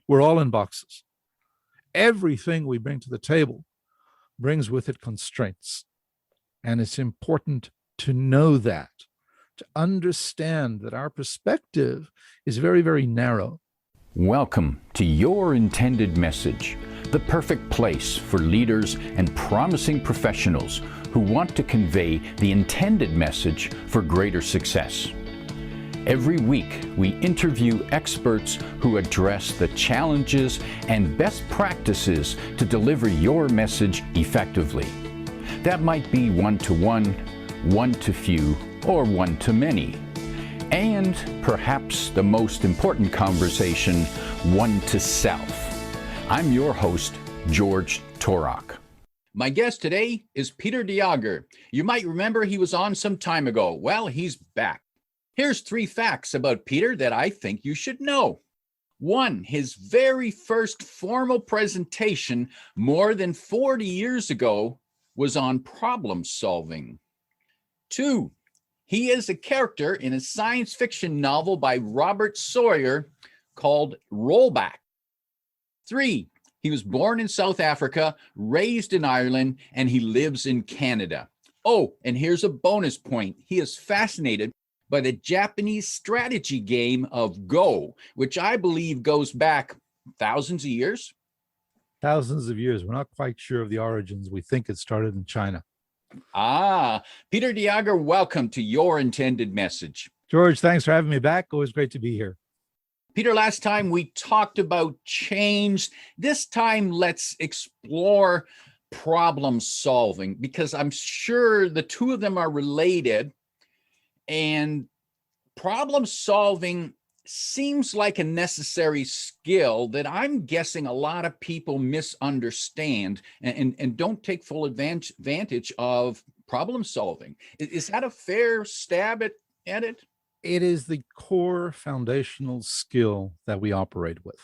We're all in boxes. Everything we bring to the table brings with it constraints. And it's important to know that, to understand that our perspective is very, very narrow. Welcome to Your Intended Message, the perfect place for leaders and promising professionals who want to convey the intended message for greater success. Every week, we interview experts who address the challenges and best practices to deliver your message effectively. That might be one-to-one, one-to-few, or one-to-many. And perhaps the most important conversation, one-to-self. I'm your host, George Torok. My guest today is Peter de Jager. You might remember he was on some time ago. Well, he's back. Here's 3 facts about Peter that I think you should know. 1, his very first formal presentation more than 40 years ago was on problem solving. 2, he is a character in a science fiction novel by Robert Sawyer called Rollback. 3, he was born in South Africa, raised in Ireland, and he lives in Canada. Oh, and here's a bonus point. He is fascinated by the Japanese strategy game of Go, which I believe goes back thousands of years. Thousands of years. We're not quite sure of the origins. We think it started in China. Peter de Jager, welcome to Your Intended Message. George, thanks for having me back. Always great to be here. Peter, last time we talked about change. This time, let's explore problem solving, because I'm sure the two of them are related. And problem solving seems like a necessary skill that I'm guessing a lot of people misunderstand and don't take full advantage of problem solving. Is that a fair stab at it? It is the core foundational skill that we operate with.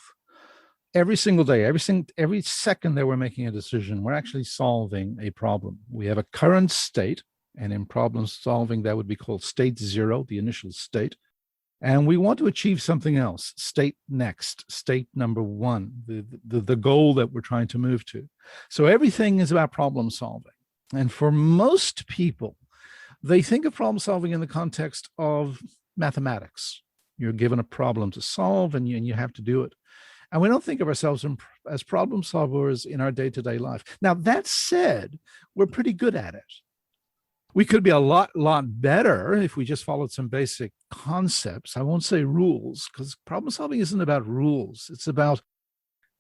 Every single day, every second that we're making a decision, we're actually solving a problem. We have a current state, and in problem solving, that would be called state 0, the initial state. And we want to achieve something else, state next, state number 1, the goal that we're trying to move to. So everything is about problem solving. And for most people, they think of problem solving in the context of mathematics. You're given a problem to solve and you have to do it. And we don't think of ourselves as problem solvers in our day-to-day life. Now, that said, we're pretty good at it. We could be a lot better if we just followed some basic concepts. I won't say rules, because problem solving isn't about rules. It's about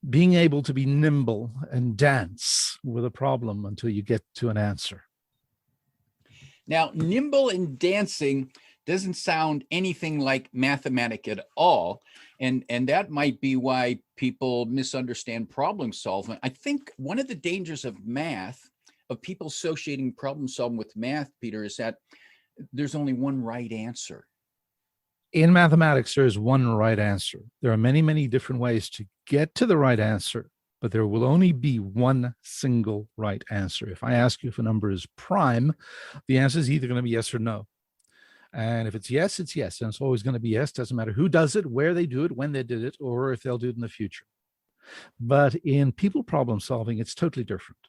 being able to be nimble and dance with a problem until you get to an answer. Now, nimble and dancing doesn't sound anything like mathematic at all. And that might be why people misunderstand problem solving. I think one of the dangers of math, of people associating problem solving with math, Peter, is that there's only one right answer. In mathematics, there is one right answer. There are many, many different ways to get to the right answer, but there will only be one single right answer. If I ask you if a number is prime, the answer is either going to be yes or no. And if it's yes, it's yes. And it's always going to be yes. Doesn't matter who does it, where they do it, when they did it, or if they'll do it in the future. But in people problem solving, it's totally different.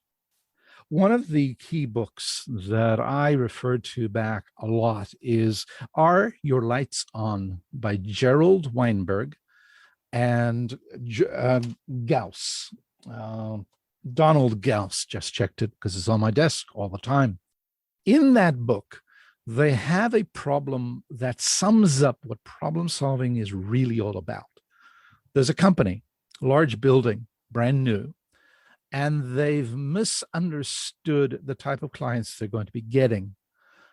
One of the key books that I referred to back a lot is Are Your Lights On by Gerald Weinberg and Gauss. Donald Gauss, just checked it because it's on my desk all the time. In that book, they have a problem that sums up what problem solving is really all about. There's a company, large building, brand new, and they've misunderstood the type of clients they're going to be getting.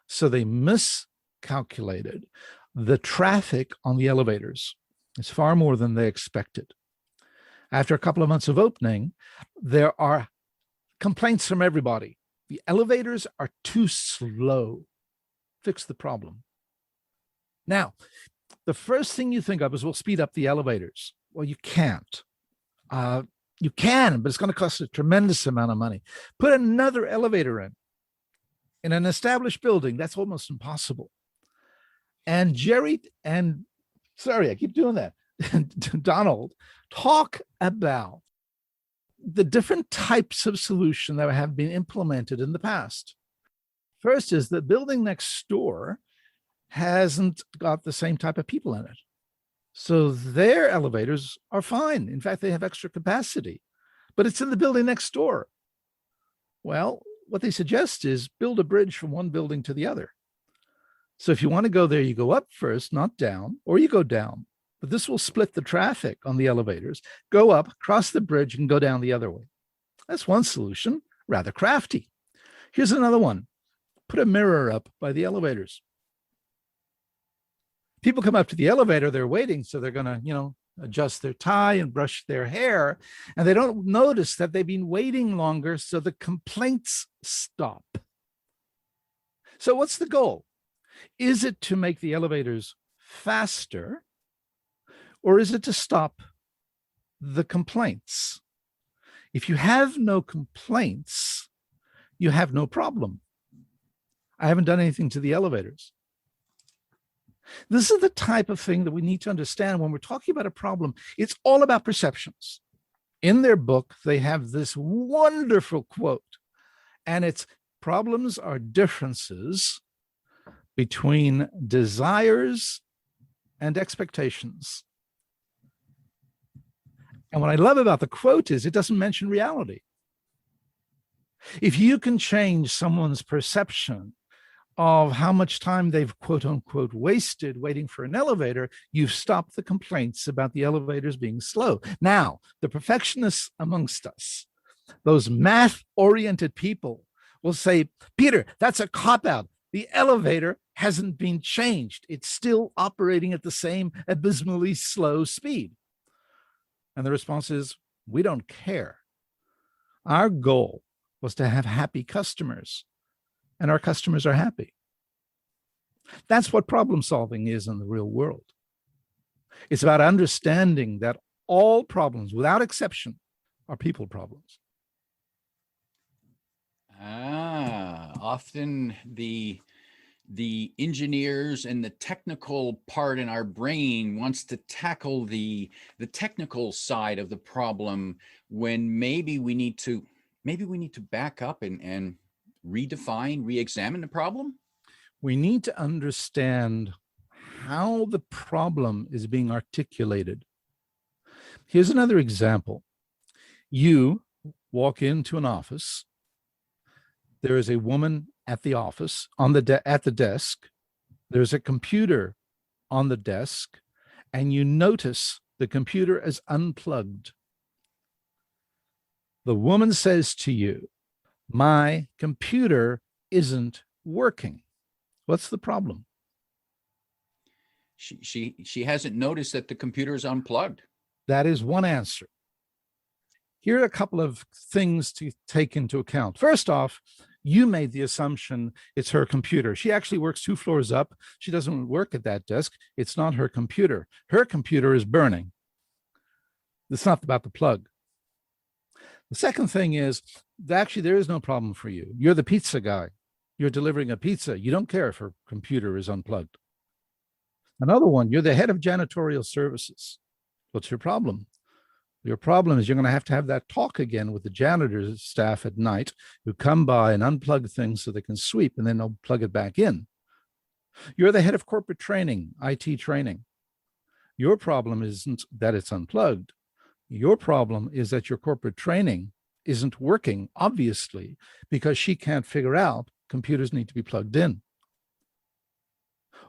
So they miscalculated the traffic on the elevators. It's far more than they expected. After a couple of months of opening, there are complaints from everybody. The elevators are too slow. Fix the problem. Now, the first thing you think of is, we'll speed up the elevators. Well, you can't. You can, but it's going to cost a tremendous amount of money. Put another elevator in an established building. That's almost impossible. And sorry, I keep doing that. Donald, talk about the different types of solution that have been implemented in the past. First is the building next door hasn't got the same type of people in it. So their elevators are fine. In fact, they have extra capacity, but it's in the building next door. Well, what they suggest is build a bridge from one building to the other. So if you want to go there, you go up first, not down, or you go down. But this will split the traffic on the elevators. Go up, cross the bridge, and go down the other way. That's one solution, rather crafty. Here's another one. Put a mirror up by the elevators. People come up to the elevator, they're waiting, so they're going to, adjust their tie and brush their hair, and they don't notice that they've been waiting longer, so the complaints stop. So what's the goal? Is it to make the elevators faster, or is it to stop the complaints? If you have no complaints, you have no problem. I haven't done anything to the elevators. This is the type of thing that we need to understand when we're talking about a problem. It's all about perceptions. In their book, they have this wonderful quote, and it's problems are differences between desires and expectations. And what I love about the quote is it doesn't mention reality. If you can change someone's perception of how much time they've quote unquote wasted waiting for an elevator, you've stopped the complaints about the elevators being slow. Now, the perfectionists amongst us, those math-oriented people will say, Peter, that's a cop-out. The elevator hasn't been changed. It's still operating at the same abysmally slow speed. And the response is, we don't care. Our goal was to have happy customers, and our customers are happy. That's what problem solving is in the real world. It's about understanding that all problems, without exception, are people problems. Often the engineers and the technical part in our brain wants to tackle the technical side of the problem, when maybe we need to back up and redefine, re-examine the problem. We need to understand how the problem is being articulated. Here's another example. You walk into an office. There is a woman at the office at the desk. There's a computer on the desk, and you notice the computer is unplugged. The woman says to you, my computer isn't working. What's the problem? She hasn't noticed that the computer is unplugged. That is one answer. Here are a couple of things to take into account. First off, you made the assumption it's her computer. She actually works 2 floors up. She doesn't work at that desk. It's not her computer. Her computer is burning. It's not about the plug. The second thing is, actually, there is no problem for you. You're the pizza guy. You're delivering a pizza. You don't care if her computer is unplugged. Another one, you're the head of janitorial services. What's your problem? Your problem is you're going to have that talk again with the janitor's staff at night, who come by and unplug things so they can sweep, and then they'll plug it back in. You're the head of corporate training, IT training. Your problem isn't that it's unplugged. Your problem is that your corporate training isn't working, obviously, because she can't figure out computers need to be plugged in.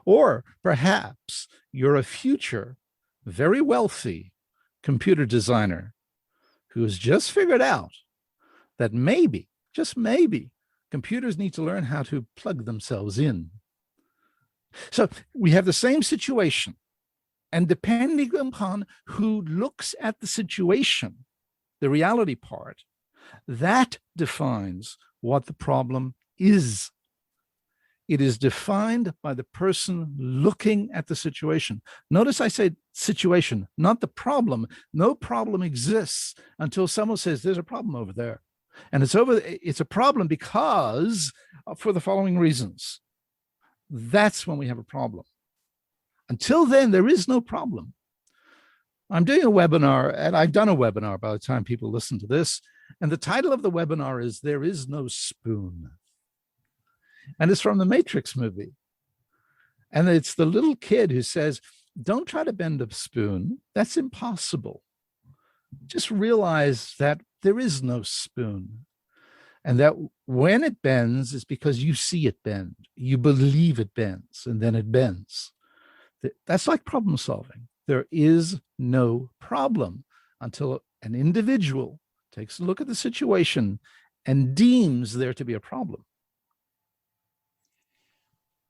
Or perhaps you're a future, very wealthy computer designer who has just figured out that maybe, just maybe, computers need to learn how to plug themselves in. So we have the same situation, and depending upon who looks at the situation, the reality part, that defines what the problem is. It is defined by the person looking at the situation. Notice I said situation, not the problem. No problem exists until someone says there's a problem over there. And it's a problem because for the following reasons. That's when we have a problem. Until then, there is no problem. I'm doing a webinar, and I've done a webinar by the time people listen to this. And the title of the webinar is There Is No Spoon. And it's from the Matrix movie. And it's the little kid who says, don't try to bend a spoon. That's impossible. Just realize that there is no spoon. And that when it bends, it's because you see it bend. You believe it bends, and then it bends. That's like problem solving. There is no problem until an individual takes a look at the situation and deems there to be a problem.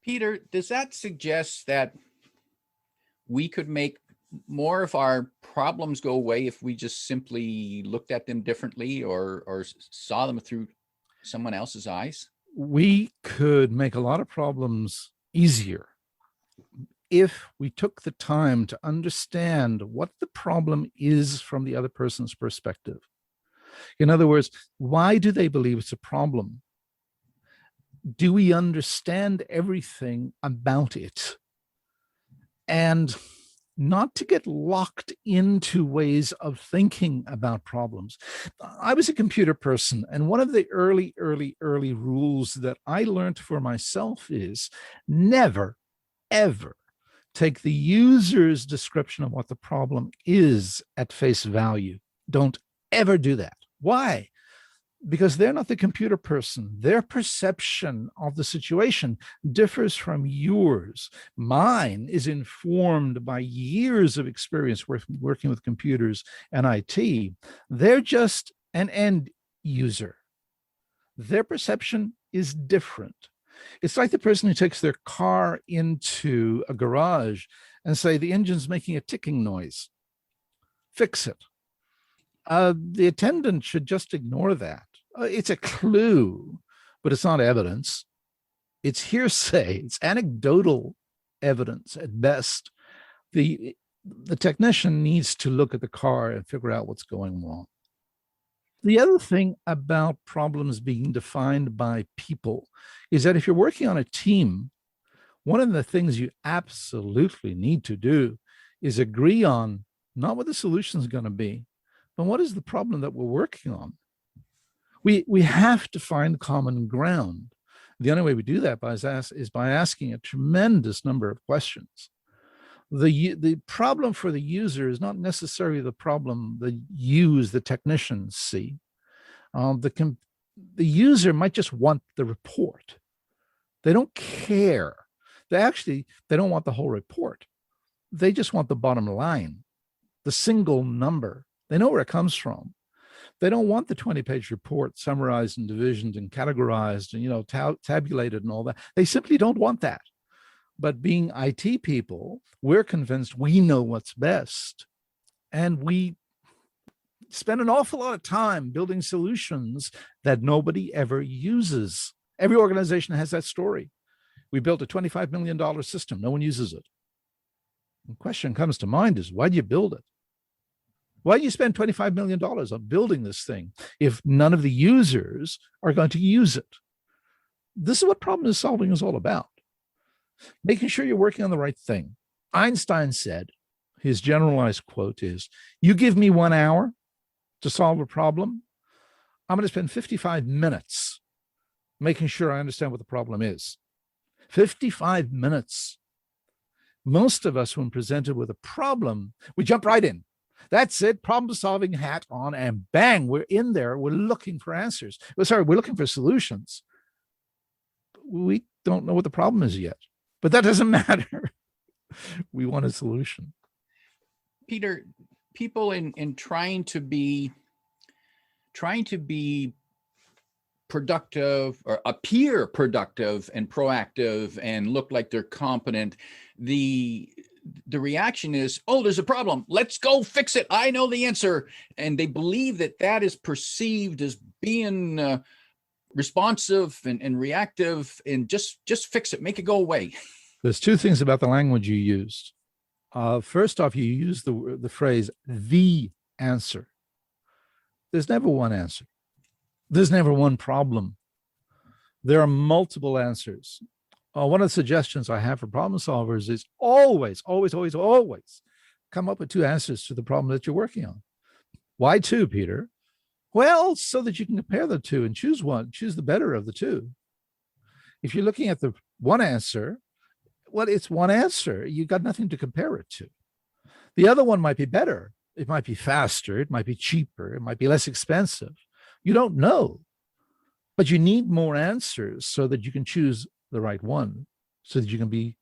Peter, does that suggest that we could make more of our problems go away if we just simply looked at them differently or saw them through someone else's eyes? We could make a lot of problems easier if we took the time to understand what the problem is from the other person's perspective. In other words, why do they believe it's a problem? Do we understand everything about it? And not to get locked into ways of thinking about problems. I was a computer person, and one of the early rules that I learned for myself is never, ever take the user's description of what the problem is at face value. Don't ever do that. Why? Because they're not the computer person. Their perception of the situation differs from yours. Mine is informed by years of experience working with computers and IT. They're just an end user. Their perception is different. It's like the person who takes their car into a garage and say, the engine's making a ticking noise. Fix it. The attendant should just ignore that. It's a clue, but it's not evidence. It's hearsay. It's anecdotal evidence at best. The technician needs to look at the car and figure out what's going wrong. The other thing about problems being defined by people is that if you're working on a team, one of the things you absolutely need to do is agree on not what the solution is going to be, but what is the problem that we're working on. We have to find common ground. The only way we do that is by asking a tremendous number of questions. The problem for the user is not necessarily the problem the technicians see. The user might just want the report. They don't care. They don't want the whole report. They just want the bottom line, the single number. They know where it comes from. They don't want the 20-page report summarized and divisioned and categorized and tabulated and all that. They simply don't want that. But being IT people, we're convinced we know what's best. And we spend an awful lot of time building solutions that nobody ever uses. Every organization has that story. We built a $25 million system. No one uses it. The question comes to mind is, why do you build it? Why do you spend $25 million on building this thing if none of the users are going to use it? This is what problem solving is all about. Making sure you're working on the right thing. Einstein said, his generalized quote is, you give me 1 hour to solve a problem, I'm going to spend 55 minutes making sure I understand what the problem is. 55 minutes. Most of us, when presented with a problem, we jump right in. That's it, problem solving hat on, and bang, we're in there. We're looking for answers. We're looking for solutions. We don't know what the problem is yet, but that doesn't matter. We want a solution. Peter, people in trying to be productive or appear productive and proactive and look like they're competent, the reaction is, oh, there's a problem. Let's go fix it. I know the answer. And they believe that is perceived as being responsive and reactive, and just fix it, make it go away. There's two things about the language you used. First off, you use the phrase, the answer. There's never one answer. There's never one problem. There are multiple answers. One of the suggestions I have for problem solvers is always come up with two answers to the problem that you're working on. Why two, Peter? Well, so that you can compare the two and choose one, choose the better of the two. If you're looking at the one answer, well, it's one answer. You got nothing to compare it to. The other one might be better. It might be faster. It might be cheaper. It might be less expensive. You don't know, but you need more answers so that you can choose the right one, so that you can be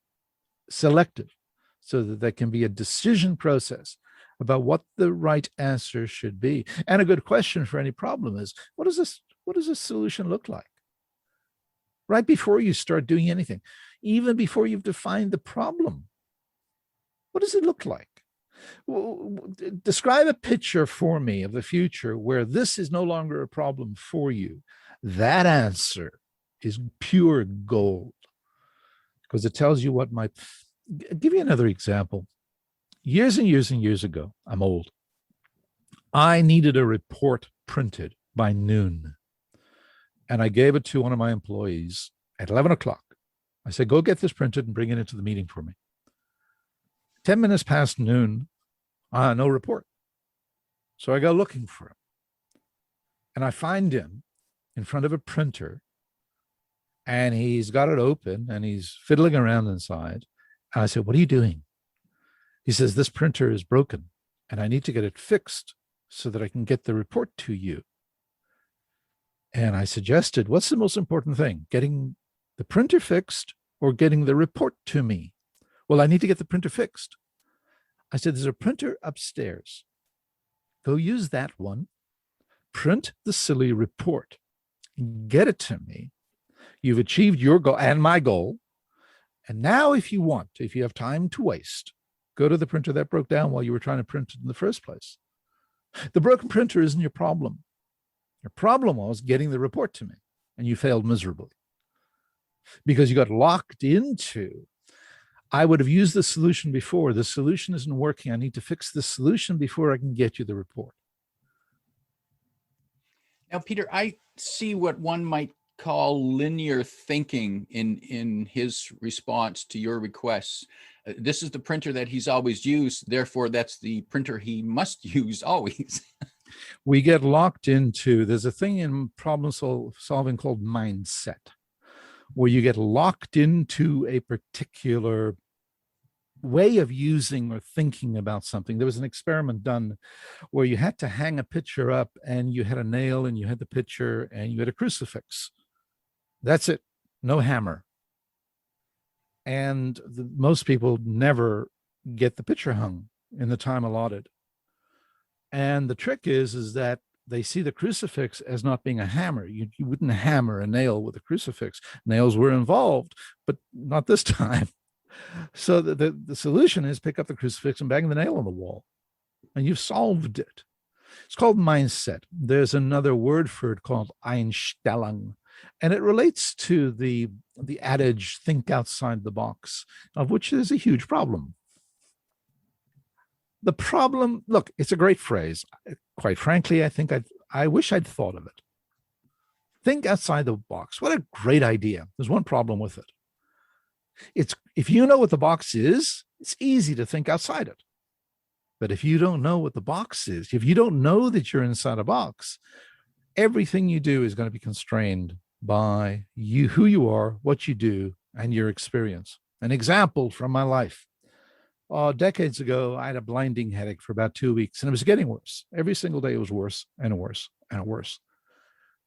selective, so that there can be a decision process about what the right answer should be. And a good question for any problem is, what does this solution look like? Right before you start doing anything, even before you've defined the problem, what does it look like? Describe a picture for me of the future where this is no longer a problem for you. That answer is pure gold, because it tells you what might. I'll give you another example. Years and years and years ago, I'm old, I needed a report printed by noon. And I gave it to one of my employees at 11 o'clock. I said, go get this printed and bring it into the meeting for me. 10 minutes past noon, no report. So I go looking for him. And I find him in front of a printer, and he's got it open and he's fiddling around inside. And I said, what are you doing? He says, this printer is broken and I need to get it fixed so that I can get the report to you. And I suggested, what's the most important thing? Getting the printer fixed or getting the report to me? Well, I need to get the printer fixed. I said, there's a printer upstairs. Go use that one. Print the silly report. Get it to me. You've achieved your goal and my goal. And now if you want, if you have time to waste, go to the printer that broke down while you were trying to print it in the first place. The broken printer isn't your problem. Your problem was getting the report to me, and you failed miserably because you got locked into, I would have used the solution before. The solution isn't working. I need to fix the solution before I can get you the report. Now, Peter, I see what one might call linear thinking in his response to your requests. This is the printer that he's always used. Therefore, that's the printer he must use always. We get locked into, there's a thing in problem solving called mindset, where you get locked into a particular way of using or thinking about something. There was an experiment done where you had to hang a picture up and you had a nail and you had the picture and you had a crucifix. That's it. No hammer. And most people never get the picture hung in the time allotted. And the trick is that they see the crucifix as not being a hammer. You wouldn't hammer a nail with a crucifix. Nails were involved, but not this time. So the solution is pick up the crucifix and bang the nail on the wall. And you've solved it. It's called mindset. There's another word for it called Einstellung. And it relates to the adage, think outside the box, of which there's a huge problem. The problem, look, it's a great phrase. Quite frankly, I wish I'd thought of it. Think outside the box. What a great idea. There's one problem with it. If you know what the box is, it's easy to think outside it. But if you don't know what the box is, if you don't know that you're inside a box, everything you do is going to be constrained by you, who you are, what you do, and your experience. An example from my life. Decades ago, I had a blinding headache for about 2 weeks, and it was getting worse. Every single day it was worse and worse and worse.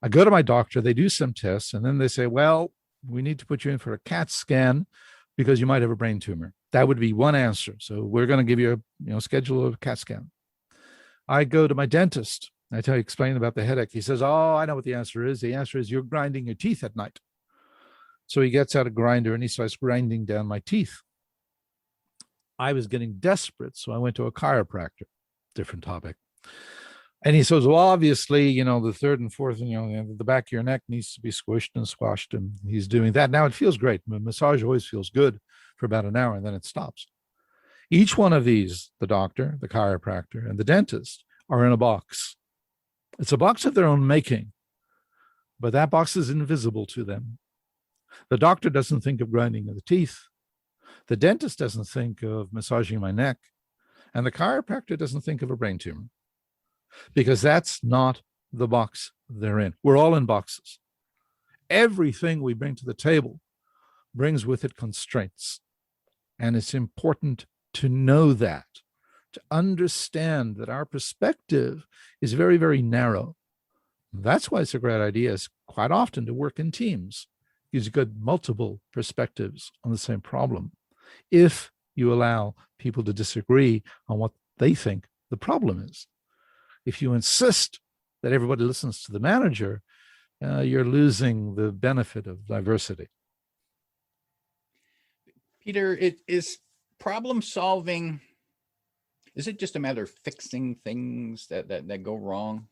I go to my doctor, they do some tests, and then they say, well, we need to put you in for a CAT scan because you might have a brain tumor. That would be one answer. So we're going to give you a schedule of a CAT scan. I go to my dentist. I explain about the headache. He says, oh, I know what the answer is. The answer is you're grinding your teeth at night. So he gets out a grinder and he starts grinding down my teeth. I was getting desperate, so I went to a chiropractor, different topic. And he says, well, obviously, the third and fourth, the back of your neck needs to be squished and squashed, and he's doing that. Now it feels great. Massage always feels good for about an hour, and then it stops. Each one of these, the doctor, the chiropractor, and the dentist, are in a box. It's a box of their own making, but that box is invisible to them. The doctor doesn't think of grinding of the teeth. The dentist doesn't think of massaging my neck. And the chiropractor doesn't think of a brain tumor because that's not the box they're in. We're all in boxes. Everything we bring to the table brings with it constraints. And it's important to know that, to understand that our perspective is very, very narrow. That's why it's a great idea, is quite often to work in teams, because you've got multiple perspectives on the same problem. If you allow people to disagree on what they think the problem is. If you insist that everybody listens to the manager, you're losing the benefit of diversity. Peter, it is problem solving. Is it just a matter of fixing things that go wrong?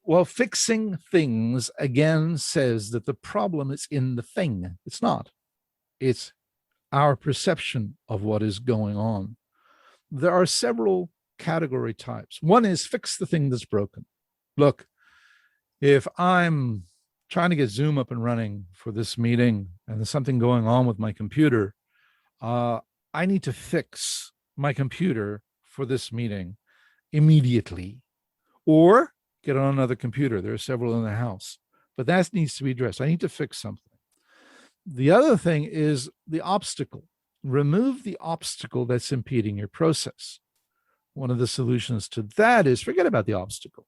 Well, fixing things again says that the problem is in the thing. It's not. It's our perception of what is going on. There are several category types. One is fix the thing that's broken. Look, if I'm trying to get Zoom up and running for this meeting and there's something going on with my computer, I need to fix my computer for this meeting immediately, or get on another computer. There are several in the house, but that needs to be addressed. I need to fix something. The other thing is the obstacle. Remove the obstacle that's impeding your process. One of the solutions to that is forget about the obstacle.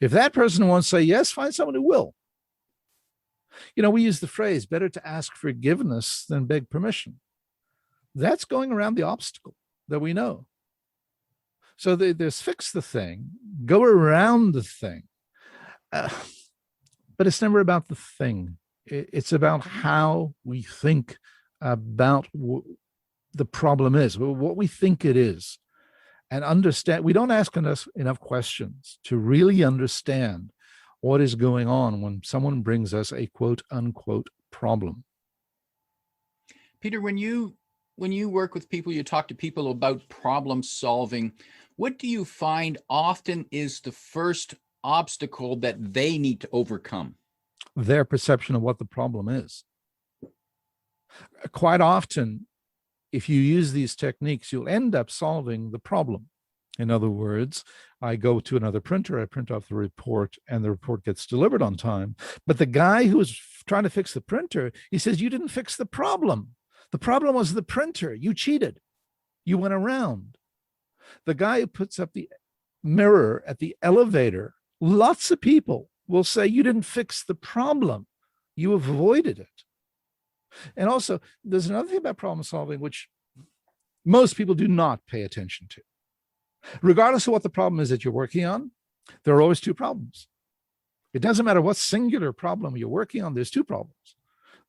If that person won't say yes, find someone who will. You know, we use the phrase, better to ask forgiveness than beg permission. That's going around the obstacle that we know. So there's fix the thing, go around the thing. But it's never about the thing. It's about how we think about the problem is, what we think it is, and understand. We don't ask enough questions to really understand what is going on when someone brings us a quote unquote problem. Peter, when you work with people, you talk to people about problem solving, what do you find often is the first obstacle that they need to overcome? Their perception of what the problem is. Quite often, if you use these techniques, you'll end up solving the problem. In other words, I go to another printer, I print off the report, and the report gets delivered on time. But the guy who was trying to fix the printer, he says, you didn't fix the problem. The problem was the printer. You cheated. You went around. The guy who puts up the mirror at the elevator, lots of people will say, you didn't fix the problem. You avoided it. And also, there's another thing about problem solving, which most people do not pay attention to. Regardless of what the problem is that you're working on, there are always two problems. It doesn't matter what singular problem you're working on, there's two problems.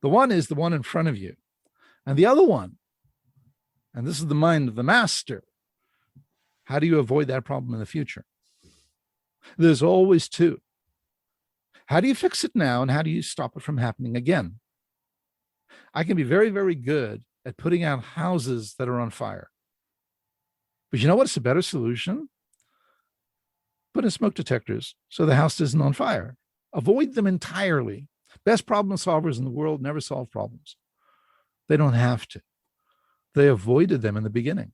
The one is the one in front of you. And the other one, and this is the mind of the master, how do you avoid that problem in the future? There's always two. How do you fix it now, and how do you stop it from happening again? I can be very, very good at putting out houses that are on fire. But you know what's a better solution? Put in smoke detectors so the house isn't on fire. Avoid them entirely. Best problem solvers in the world never solve problems. They don't have to. They avoided them in the beginning.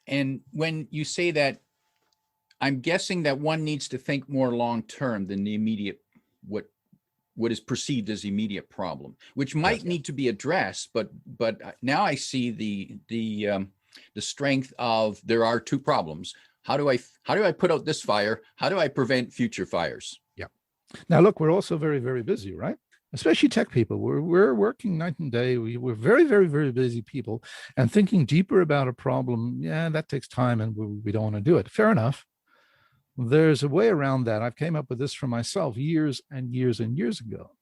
And when you say that, I'm guessing that one needs to think more long-term than the immediate, what is perceived as immediate problem, which might need to be addressed. But now I see the strength of, there are two problems. How do I put out this fire? How do I prevent future fires? Yeah. Now look, we're also very, very busy, right? Especially tech people. We're working night and day. We're very, very, very busy people, and thinking deeper about a problem, yeah, that takes time, and we don't want to do it. Fair enough. There's a way around that. I've came up with this for myself years and years and years ago.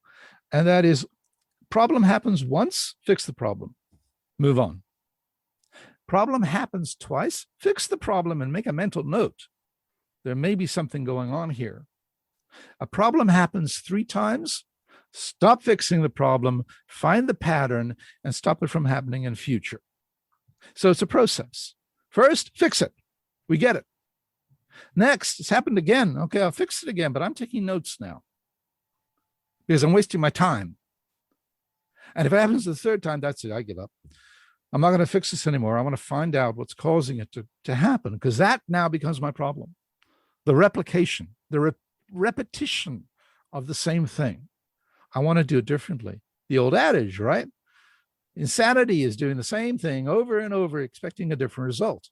And that is, problem happens once, fix the problem, move on. Problem happens twice, fix the problem and make a mental note. There may be something going on here. A problem happens 3 times, stop fixing the problem, find the pattern, and stop it from happening in future. So it's a process. First, fix it. We get it. Next, it's happened again. Okay, I'll fix it again, but I'm taking notes now because I'm wasting my time. And if it happens the third time, that's it. I give up. I'm not going to fix this anymore. I want to find out what's causing it to happen, because that now becomes my problem. The replication, the repetition of the same thing. I want to do it differently. The old adage, right? Insanity is doing the same thing over and over, expecting a different result.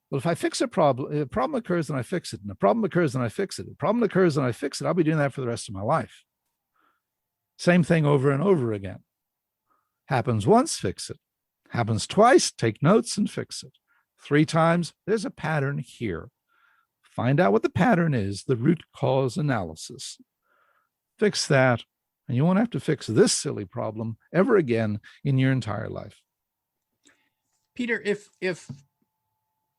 Well, if I fix a problem occurs, then I fix it. And a problem occurs, then I fix it. A problem occurs, then I fix it. I'll be doing that for the rest of my life. Same thing over and over again. Happens once, fix it. Happens twice, take notes and fix it. 3 times, there's a pattern here. Find out what the pattern is, the root cause analysis. Fix that, and you won't have to fix this silly problem ever again in your entire life. Peter, if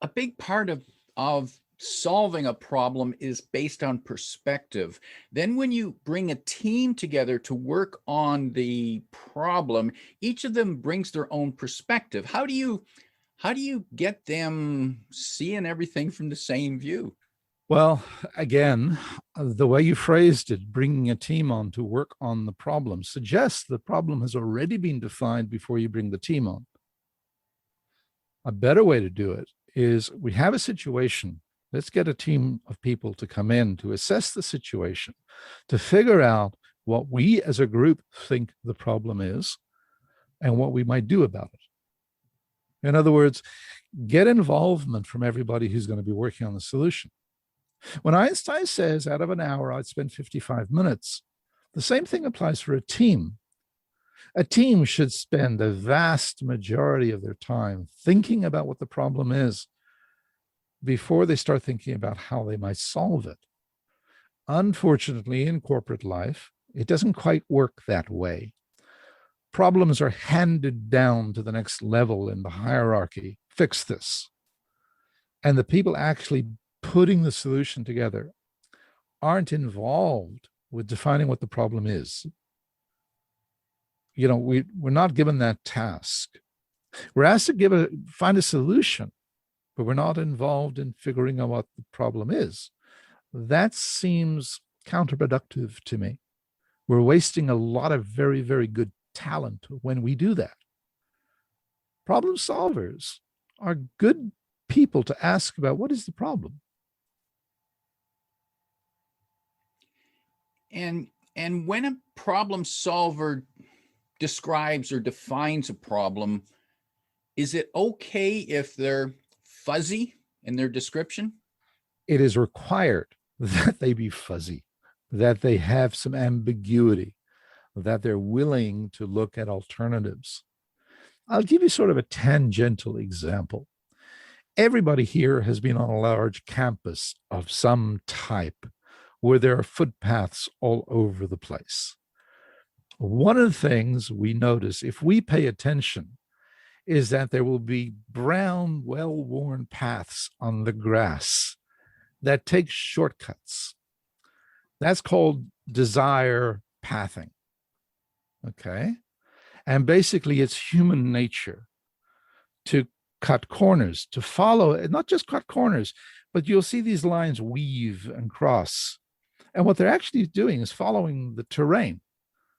a big part of solving a problem is based on perspective, then when you bring a team together to work on the problem, each of them brings their own perspective. How do you get them seeing everything from the same view? Well, again, the way you phrased it, bringing a team on to work on the problem, suggests the problem has already been defined before you bring the team on. A better way to do it is, we have a situation. Let's get a team of people to come in to assess the situation, to figure out what we as a group think the problem is and what we might do about it. In other words, get involvement from everybody who's going to be working on the solution. When Einstein says out of an hour, I'd spend 55 minutes, the same thing applies for a team. A team should spend the vast majority of their time thinking about what the problem is before they start thinking about how they might solve it. Unfortunately, in corporate life, it doesn't quite work that way. Problems are handed down to the next level in the hierarchy. Fix this. And the people actually putting the solution together aren't involved with defining what the problem is. You know, we're not given that task. We're asked to find a solution, but we're not involved in figuring out what the problem is. That seems counterproductive to me. We're wasting a lot of very, very good talent when we do that. Problem solvers are good people to ask about what is the problem. And when a problem solver describes or defines a problem, is it okay if they're fuzzy in their description? It is required that they be fuzzy, that they have some ambiguity, that they're willing to look at alternatives. I'll give you sort of a tangential example. Everybody here has been on a large campus of some type where there are footpaths all over the place. One of the things we notice, if we pay attention, is that there will be brown, well-worn paths on the grass that take shortcuts. That's called desire pathing. Okay? And basically, it's human nature to cut corners, to follow, not just cut corners, but you'll see these lines weave and cross. And what they're actually doing is following the terrain.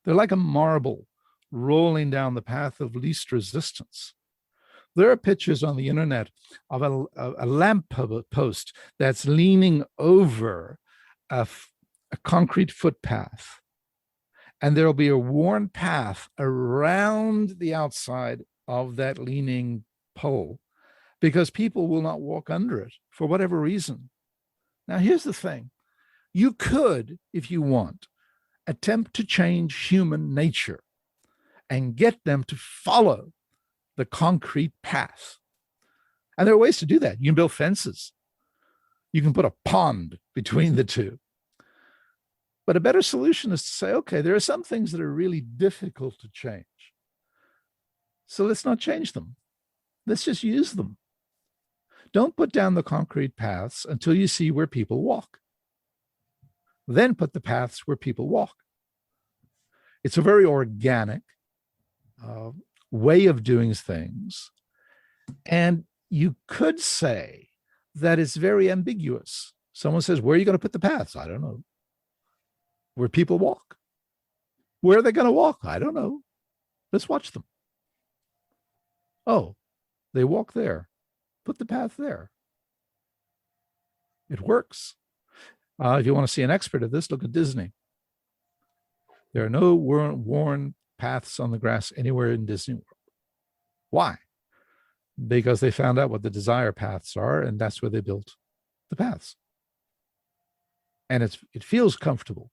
They're like a marble rolling down the path of least resistance. There are pictures on the internet of a lamp post that's leaning over a concrete footpath. And there'll be a worn path around the outside of that leaning pole because people will not walk under it for whatever reason. Now, here's the thing. You could, if you want, attempt to change human nature and get them to follow the concrete path. And there are ways to do that. You can build fences. You can put a pond between the two. But a better solution is to say, okay, there are some things that are really difficult to change. So let's not change them. Let's just use them. Don't put down the concrete paths until you see where people walk. Then put the paths where people walk. It's a very organic way of doing things. And you could say that it's very ambiguous. Someone says, where are you going to put the paths? I don't know. Where people walk. Where are they going to walk? I don't know. Let's watch them. Oh, they walk there. Put the path there. It works. If you want to see an expert at this, look at Disney. There are no worn paths on the grass anywhere in Disney World. Why? Because they found out what the desire paths are, and that's where they built the paths. And it feels comfortable.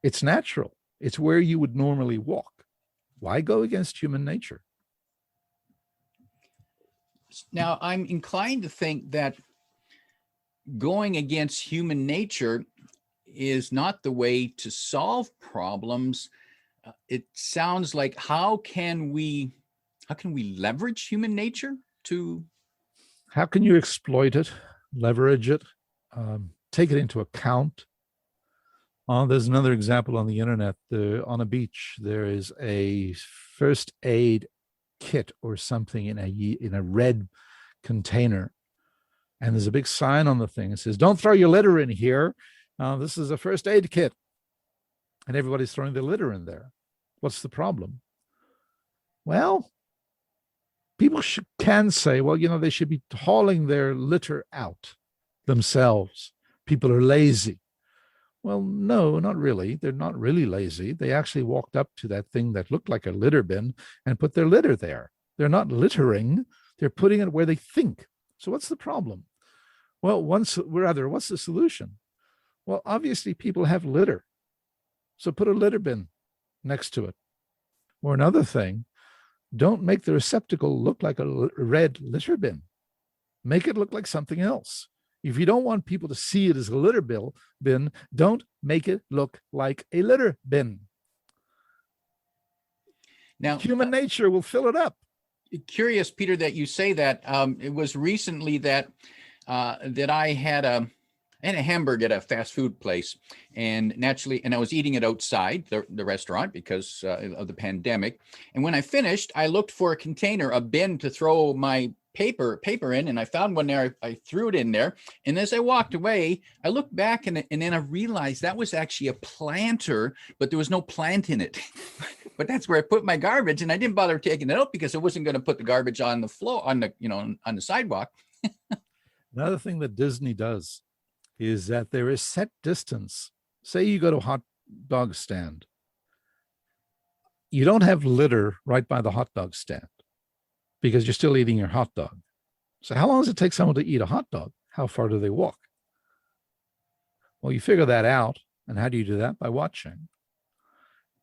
It's natural. It's where you would normally walk. Why go against human nature? Now, I'm inclined to think that going against human nature is not the way to solve problems. It sounds like how can we leverage human nature to? How can you exploit it, leverage it, take it into account? There's another example on the internet. On a beach, there is a first aid kit or something in a red container, and there's a big sign on the thing. It says, "Don't throw your litter in here. This is a first aid kit," and everybody's throwing their litter in there. What's the problem? Well, people can say, well, they should be hauling their litter out themselves. People are lazy. Well, no, not really. They're not really lazy. They actually walked up to that thing that looked like a litter bin and put their litter there. They're not littering. They're putting it where they think. So what's the problem? Well, what's the solution? Well, obviously people have litter. So put a litter bin next to it. Or another thing, don't make the receptacle look like a red litter bin. Make it look like something else. If you don't want people to see it as a litter bin, don't make it look like a litter bin. Now, human nature will fill it up. Curious, Peter, that you say that. It was recently that I had a hamburger at a fast food place, and I was eating it outside the restaurant because of the pandemic. And when I finished, I looked for a container, a bin to throw my paper in, and I found one there. I threw it in there, and as I walked away, I looked back and then I realized that was actually a planter, but there was no plant in it. But that's where I put my garbage, and I didn't bother taking it out because I wasn't going to put the garbage on the floor, on the sidewalk. Another thing that Disney does is that there is set distance. Say you go to a hot dog stand. You don't have litter right by the hot dog stand because you're still eating your hot dog. So how long does it take someone to eat a hot dog? How far do they walk? Well, you figure that out. And how do you do that? By watching.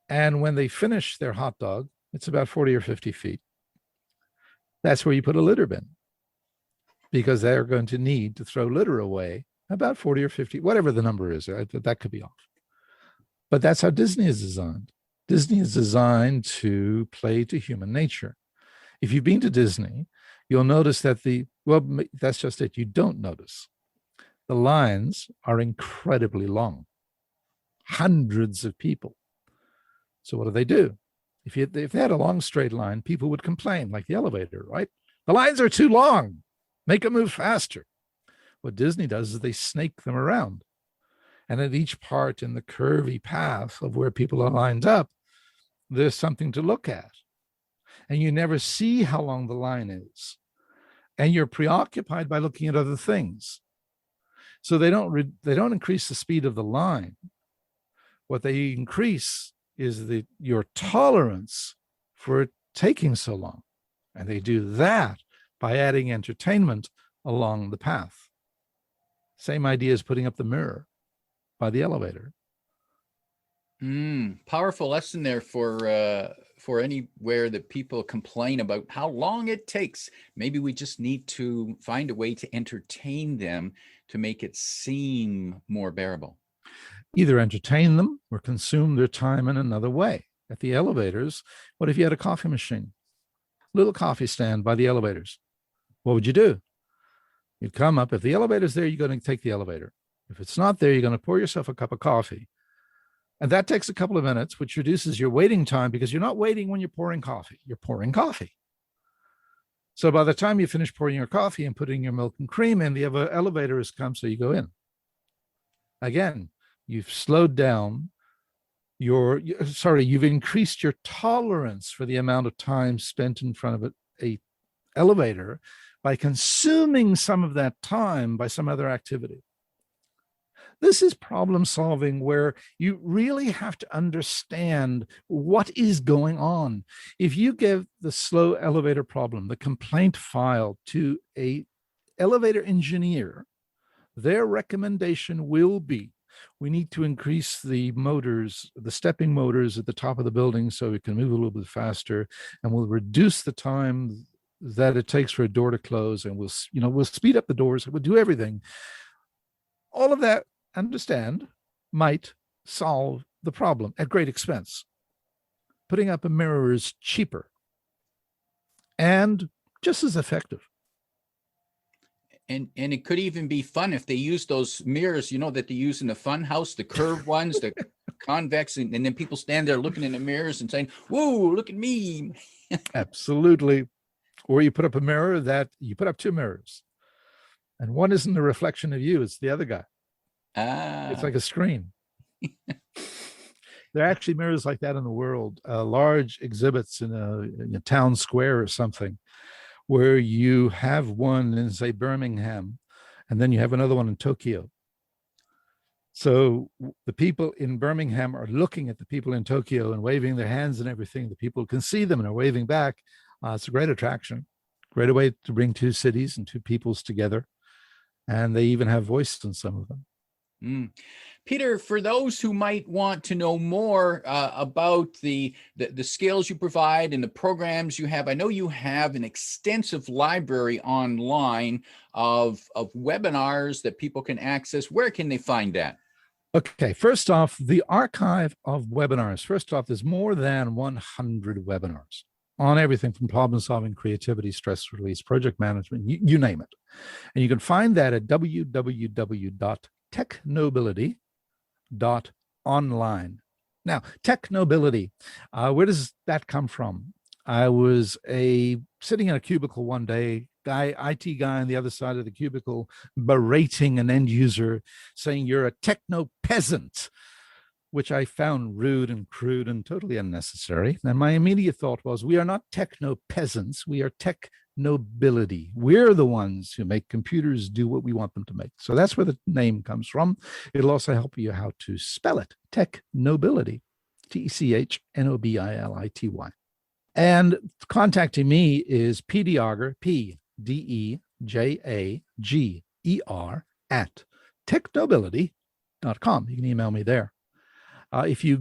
And when they finish their hot dog, it's about 40 or 50 feet. That's where you put a litter bin, because they're going to need to throw litter away about 40 or 50, whatever the number is. That could be off. But that's how Disney is designed. Disney is designed to play to human nature. If you've been to Disney, you'll notice that that's just it. You don't notice. The lines are incredibly long. Hundreds of people. So what do? If they had a long straight line, people would complain, like the elevator, right? The lines are too long. Make it move faster. What Disney does is they snake them around. And at each part in the curvy path of where people are lined up, there's something to look at. And you never see how long the line is. And you're preoccupied by looking at other things. So they don't increase the speed of the line. What they increase is your tolerance for it taking so long. And they do that by adding entertainment along the path. Same idea as putting up the mirror by the elevator. Powerful lesson there for anywhere that people complain about how long it takes. Maybe we just need to find a way to entertain them to make it seem more bearable. Either entertain them or consume their time in another way. At the elevators, what if you had a coffee machine? Little coffee stand by the elevators. What would you do? You'd come up. If the elevator's there, you're going to take the elevator. If it's not there, you're going to pour yourself a cup of coffee. And that takes a couple of minutes, which reduces your waiting time, because you're not waiting when you're pouring coffee. You're pouring coffee. So by the time you finish pouring your coffee and putting your milk and cream in, the elevator has come, so you go in. Again, you've slowed down you've increased your tolerance for the amount of time spent in front of a elevator by consuming some of that time by some other activity. This is problem solving where you really have to understand what is going on. If you give the slow elevator problem, the complaint file, to a elevator engineer, their recommendation will be, we need to increase the motors, the stepping motors at the top of the building so it can move a little bit faster, and we'll reduce the time that it takes for a door to close, and we'll speed up the doors, we'll do everything. All of that, understand, might solve the problem at great expense. Putting up a mirror is cheaper and just as effective. And it could even be fun if they use those mirrors, that they use in the fun house, the curved ones, the convex, and then people stand there looking in the mirrors and saying, whoa, look at me. Absolutely. Or you put up a mirror you put up two mirrors, and one isn't a reflection of you, it's the other guy. It's like a screen. There are actually mirrors like that in the world, large exhibits in a town square or something, where you have one in, say, Birmingham, and then you have another one in Tokyo. So the people in Birmingham are looking at the people in Tokyo and waving their hands and everything. The people can see them and are waving back. It's a great attraction, great way to bring two cities and two peoples together. And they even have voices in some of them. Peter, for those who might want to know more about the skills you provide and the programs you have, I know you have an extensive library online of webinars that people can access. Where can they find that? Okay, first off, the archive of webinars. First off, there's more than 100 webinars on everything from problem solving, creativity, stress release, project management, you name it. And you can find that at www.technobility.online. Now, Technobility, where does that come from? I was sitting in a cubicle one day, IT guy on the other side of the cubicle, berating an end user, saying, "You're a techno peasant," which I found rude and crude and totally unnecessary. And my immediate thought was, we are not techno peasants, we are tech nobility. We're the ones who make computers do what we want them to make. So that's where the name comes from. It'll also help you how to spell it. Technobility, Technobility. And contacting me is pdejager, PDEJAGER @technobility.com. You can email me there. If you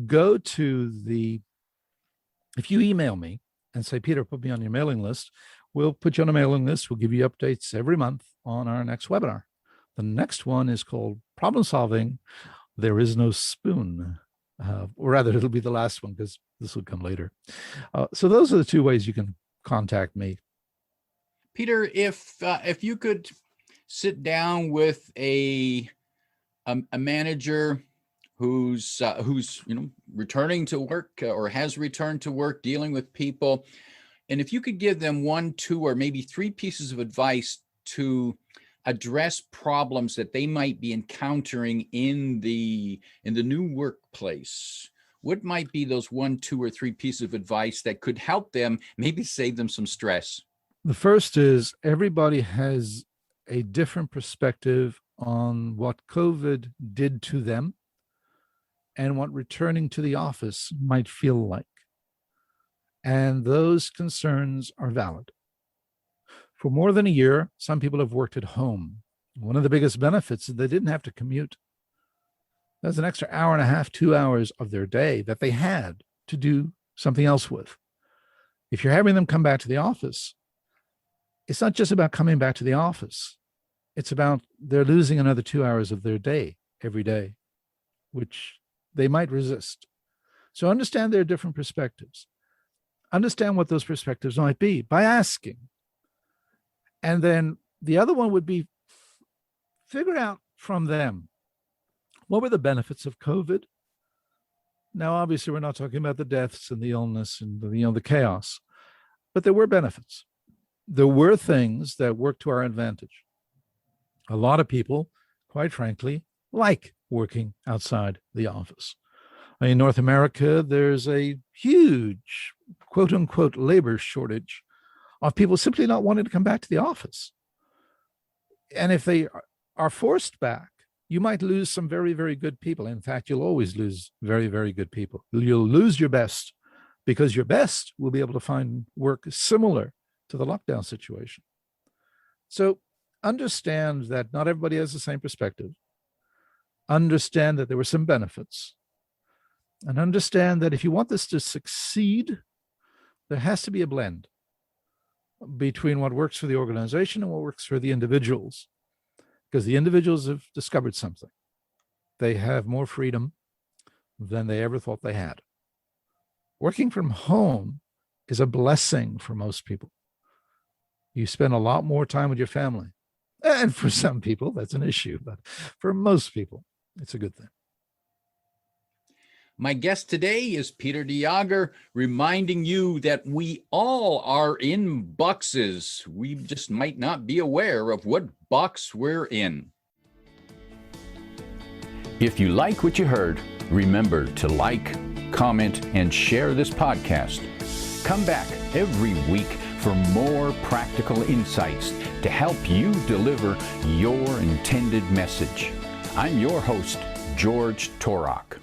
email me and say, Peter, put me on your mailing list, we'll put you on a mailing list. We'll give you updates every month on our next webinar. The next one is called Problem Solving. There is no spoon. Or rather, it'll be the last one because this will come later. So those are the two ways you can contact me. Peter, if you could sit down with a manager who's returning to work or has returned to work, dealing with people, and if you could give them 1, 2, or maybe 3 pieces of advice to address problems that they might be encountering in the new workplace, what might be those 1, 2, or 3 pieces of advice that could help them, maybe save them some stress? The first is everybody has a different perspective on what COVID did to them and what returning to the office might feel like. And those concerns are valid. For more than a year, some people have worked at home. One of the biggest benefits is they didn't have to commute. That's an extra hour and a half, 2 hours of their day that they had to do something else with. If you're having them come back to the office, it's not just about coming back to the office. It's about they're losing another 2 hours of their day every day, which they might resist. So understand their different perspectives. Understand what those perspectives might be by asking. And then the other one would be figure out from them, what were the benefits of COVID? Now, obviously, we're not talking about the deaths and the illness and the chaos, but there were benefits. There were things that worked to our advantage. A lot of people, quite frankly, like working outside the office. In North America, there's a huge quote unquote labor shortage of people simply not wanting to come back to the office. And if they are forced back, you might lose some very, very good people. In fact, you'll always lose very, very good people. You'll lose your best because your best will be able to find work similar to the lockdown situation. So understand that not everybody has the same perspective. Understand that there were some benefits. And understand that if you want this to succeed, there has to be a blend between what works for the organization and what works for the individuals. Because the individuals have discovered something. They have more freedom than they ever thought they had. Working from home is a blessing for most people. You spend a lot more time with your family. And for some people, that's an issue. But for most people, it's a good thing. My guest today is Peter de Jager, reminding you that we all are in boxes. We just might not be aware of what box we're in. If you like what you heard, remember to like, comment, and share this podcast. Come back every week for more practical insights to help you deliver your intended message. I'm your host, George Torok.